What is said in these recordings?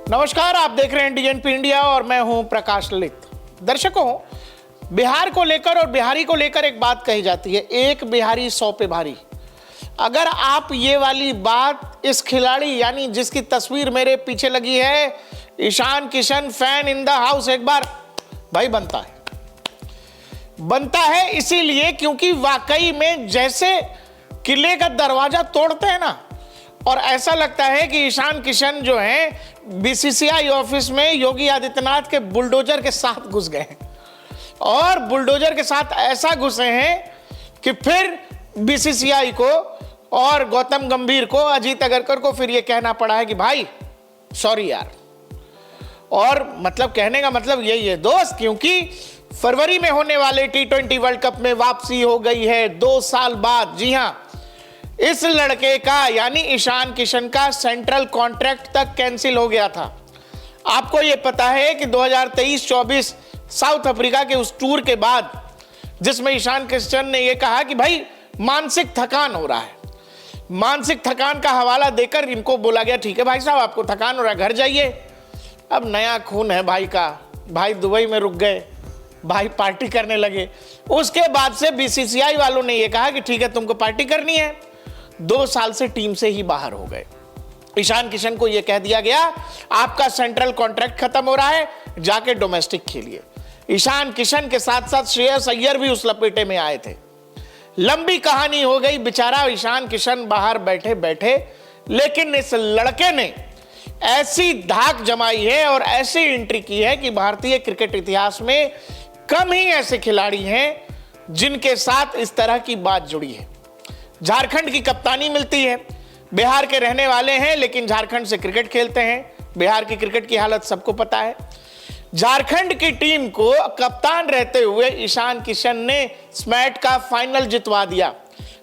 नमस्कार, आप देख रहे हैं डीएनपी इंडिया और मैं हूं प्रकाश ललित। दर्शकों, बिहार को लेकर और बिहारी को लेकर एक बात कही जाती है, एक बिहारी 100 पे भारी। अगर आप ये वाली बात इस खिलाड़ी यानी जिसकी तस्वीर मेरे पीछे लगी है, Ishan Kishan fan in the house, एक बार भाई बनता है इसीलिए क्योंकि वाकई में जैसे किले का दरवाजा तोड़ते हैं ना, और ऐसा लगता है कि ईशान किशन जो हैं बीसीसीआई ऑफिस में योगी आदित्यनाथ के बुलडोजर के साथ घुस गए हैं, और बुलडोजर के साथ ऐसा घुसे हैं कि फिर बीसीसीआई को और गौतम गंभीर को, अजीत अगरकर को फिर ये कहना पड़ा है कि भाई सॉरी यार। और मतलब कहने का मतलब यही है दोस्त, क्योंकि फरवरी में होने वाले T20 वर्ल्ड कप में वापसी हो गई है 2 साल बाद। जी हां, इस लड़के का यानी ईशान किशन का सेंट्रल कॉन्ट्रैक्ट तक कैंसिल हो गया था। आपको यह पता है कि 2023-24 साउथ अफ्रीका के उस टूर के बाद, जिसमें ईशान किशन ने यह कहा कि भाई मानसिक थकान हो रहा है, मानसिक थकान का हवाला देकर इनको बोला गया ठीक है भाई साहब आपको थकान हो रहा है, घर जाइए। अब नया खून है भाई का, भाई दुबई में रुक गए, भाई पार्टी करने लगे। उसके बाद से बीसीसीआई वालों ने यह कहा कि ठीक है तुमको पार्टी करनी है, 2 साल से टीम से ही बाहर हो गए। ईशान किशन को यह कह दिया गया आपका सेंट्रल कॉन्ट्रैक्ट खत्म हो रहा है, जाके डोमेस्टिक खेलिए। ईशान किशन के साथ साथ श्रेयस अय्यर भी उस लपेटे में आए थे। लंबी कहानी हो गई, बेचारा ईशान किशन बाहर बैठे बैठे, लेकिन इस लड़के ने ऐसी धाक जमाई है और ऐसी एंट्री की है कि भारतीय क्रिकेट इतिहास में कम ही ऐसे खिलाड़ी हैं जिनके साथ इस तरह की बात जुड़ी है। झारखंड की कप्तानी मिलती है, बिहार के रहने वाले हैं लेकिन झारखंड से क्रिकेट खेलते हैं। बिहार की क्रिकेट की हालत सबको पता है। झारखंड की टीम को कप्तान रहते हुए ईशान किशन ने स्मैट का फाइनल जितवा दिया,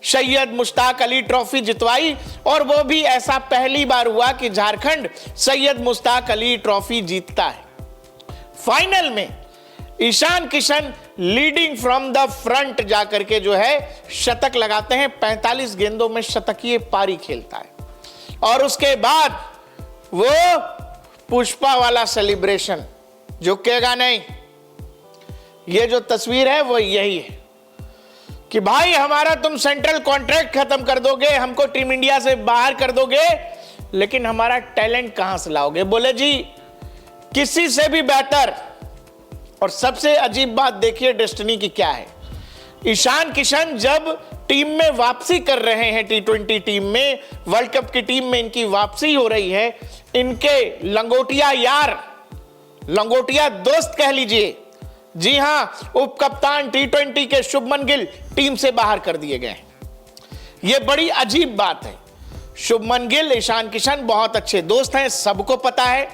सैयद मुश्ताक अली ट्रॉफी जितवाई, और वो भी ऐसा पहली बार हुआ कि झारखंड सैयद मुश्ताक अली ट्रॉफी जीतता है। फाइनल में Ishan Kishan leading from the front जाकर के जो है शतक लगाते हैं, 45 गेंदों में शतकीय पारी खेलता है, और उसके बाद वो पुष्पा वाला सेलिब्रेशन, झुकेगा नहीं। ये जो तस्वीर है वो यही है कि भाई हमारा तुम सेंट्रल कॉन्ट्रैक्ट खत्म कर दोगे, हमको टीम इंडिया से बाहर कर दोगे, लेकिन हमारा टैलेंट कहां से लाओगे? बोले जी किसी से भी बेहतर। और सबसे अजीब बात देखिए डेस्टिनी की क्या है। ईशान किशन जब टीम में वापसी कर रहे हैं, T20 टीम में, वर्ल्ड कप की टीम में इनकी वापसी हो रही है, इनके लंगोटिया यार, लंगोटिया दोस्त कह लीजिए, जी हां, उप कप्तान T20 के शुभमन गिल टीम से बाहर कर दिए गए। यह बड़ी अजीब बात है। शुभमन गिल, ईशान किशन बहुत अच्छे दोस्त हैं, सबको पता है।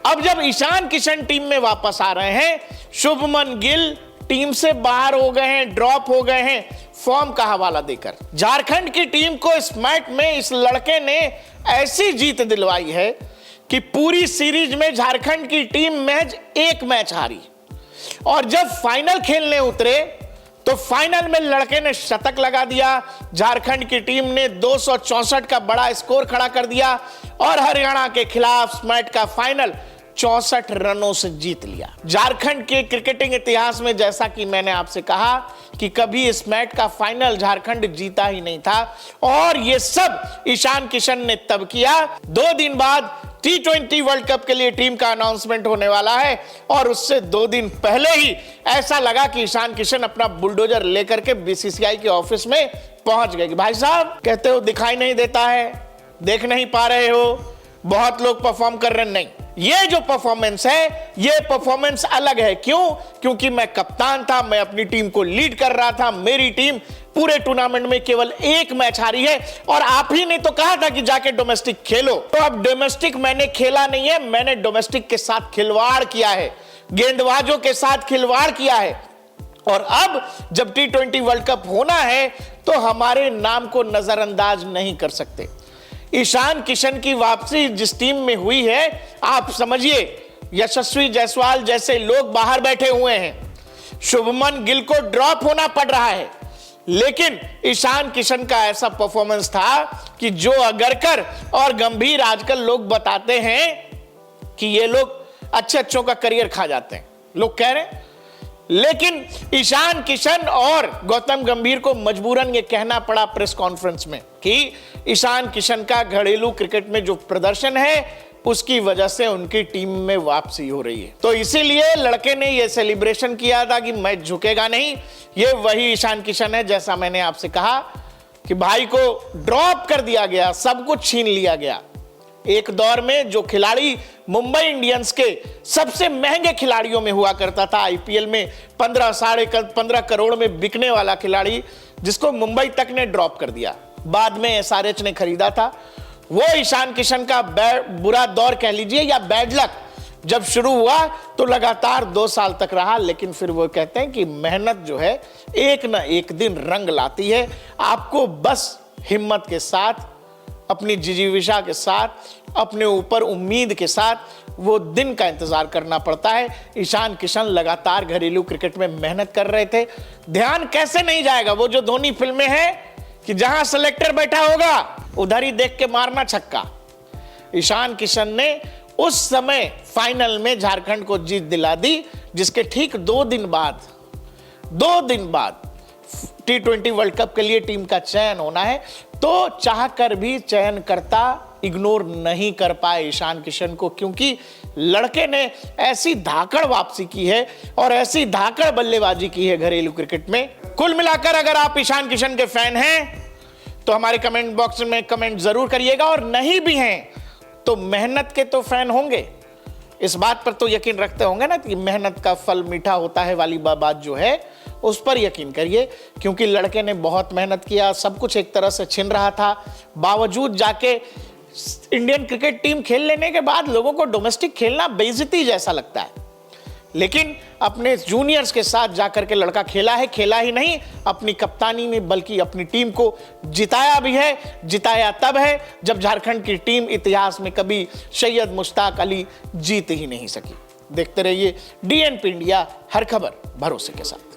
अब जब ईशान किशन टीम में वापस आ रहे हैं, शुभमन गिल टीम से बाहर हो गए हैं, ड्रॉप हो गए हैं फॉर्म का हवाला देकर। झारखंड की टीम को इस मैच में इस लड़के ने ऐसी जीत दिलवाई है कि पूरी सीरीज में झारखंड की टीम महज 1 मैच हारी, और जब फाइनल खेलने उतरे तो फाइनल में लड़के ने शतक लगा दिया। झारखंड की टीम ने 264 का बड़ा स्कोर खड़ा कर दिया और हरियाणा के खिलाफ मैच का फाइनल 64 रनों से जीत लिया। झारखंड के क्रिकेटिंग इतिहास में, जैसा कि मैंने आपसे कहा, कि कभी इस मैच का फाइनल झारखंड जीता ही नहीं था, और यह सब ईशान किशन ने तब किया। 2 दिन बाद T20 वर्ल्ड कप के लिए टीम का अनाउंसमेंट होने वाला है, और उससे 2 दिन पहले ही ऐसा लगा कि ईशान किशन अपना बुलडोजर लेकर के बीसीसीआई के ऑफिस में पहुंच गए कि भाई साहब कहते हो दिखाई नहीं देता है, देख नहीं पा रहे हो, बहुत लोग परफॉर्म कर रहे नहीं। ये जो परफॉर्मेंस है, ये परफॉर्मेंस अलग है। क्यों? क्योंकि मैं कप्तान था, मैं अपनी टीम को लीड कर रहा था, मेरी टीम पूरे टूर्नामेंट में केवल 1 मैच हारी है, और आप ही ने तो कहा था कि जाके डोमेस्टिक खेलो। तो अब डोमेस्टिक मैंने खेला नहीं है, मैंने डोमेस्टिक के साथ खिलवाड़ किया है, गेंदबाजों के साथ खिलवाड़ किया है, और अब जब T20 वर्ल्ड कप होना है तो हमारे नाम को नजरअंदाज नहीं कर सकते। ईशान किशन की वापसी जिस टीम में हुई है, आप समझिए यशस्वी जायसवाल जैसे लोग बाहर बैठे हुए हैं, शुभमन गिल को ड्रॉप होना पड़ रहा है, लेकिन ईशान किशन का ऐसा परफॉर्मेंस था कि जो अगरकर और गंभीर आजकल लोग बताते हैं कि ये लोग अच्छे अच्छों का करियर खा जाते हैं, लोग कह रहे हैं। लेकिन ईशान किशन और गौतम गंभीर को मजबूरन ये कहना पड़ा प्रेस कॉन्फ्रेंस में कि ईशान किशन का घरेलू क्रिकेट में जो प्रदर्शन है उसकी वजह से उनकी टीम में वापसी हो रही है। तो इसीलिए लड़के ने यह सेलिब्रेशन किया था कि मैच झुकेगा नहीं। ये वही ईशान किशन है, जैसा मैंने आपसे कहा कि भाई को ड्रॉप कर दिया गया, सब कुछ छीन लिया गया। एक दौर में जो खिलाड़ी मुंबई इंडियंस के सबसे महंगे खिलाड़ियों में हुआ करता था, आईपीएल में 15 करोड़ में बिकने वाला खिलाड़ी, जिसको मुंबई तक ने ड्रॉप कर दिया, बाद में एसआरएच ने खरीदा था, वो ईशान किशन का बुरा दौर कह लीजिए या बैड लक जब शुरू हुआ तो लगातार 2 साल तक रहा। लेकिन फिर वो कहते हैं कि मेहनत जो है एक ना एक दिन रंग लाती है। आपको बस हिम्मत के साथ, अपनी जिजीविषा के साथ, अपने ऊपर उम्मीद के साथ वो दिन का इंतजार करना पड़ता है। ईशान किशन लगातार घरेलू क्रिकेट में मेहनत कर रहे थे। ध्यान कैसे नहीं जाएगा वो जो धोनी फिल्म में है कि जहां सेलेक्टर बैठा होगा उधर ही देख के मारना छक्का। ईशान किशन ने उस समय फाइनल में झारखंड को जीत दिला दी, जिसके ठीक 2 दिन बाद T20 वर्ल्ड कप के लिए टीम का चयन होना है। तो चाहकर भी चयनकर्ता इग्नोर नहीं कर पाए ईशान किशन को, क्योंकि लड़के ने ऐसी धाकड़ वापसी की है और ऐसी धाकड़ बल्लेबाजी की है घरेलू क्रिकेट में। कुल मिलाकर अगर आप ईशान किशन के फैन हैं तो हमारे कमेंट बॉक्स में कमेंट जरूर करिएगा, और नहीं भी हैं तो मेहनत के तो फैन होंगे, इस बात पर तो यकीन रखते होंगे ना कि मेहनत का फल मीठा होता है वाली बात जो है उस पर यकीन करिए। क्योंकि लड़के ने बहुत मेहनत किया, सब कुछ एक तरह से छिन रहा था, बावजूद जाके इंडियन क्रिकेट टीम खेल लेने के बाद लोगों को डोमेस्टिक खेलना बेइज्जती जैसा लगता है। लेकिन अपने जूनियर्स के साथ जाकर के लड़का खेला है, खेला ही नहीं अपनी कप्तानी में बल्कि अपनी टीम को जिताया भी है। जिताया तब है जब झारखंड की टीम इतिहास में कभी सैयद मुश्ताक अली जीत ही नहीं सकी। देखते रहिए DNP इंडिया, हर खबर भरोसे के साथ।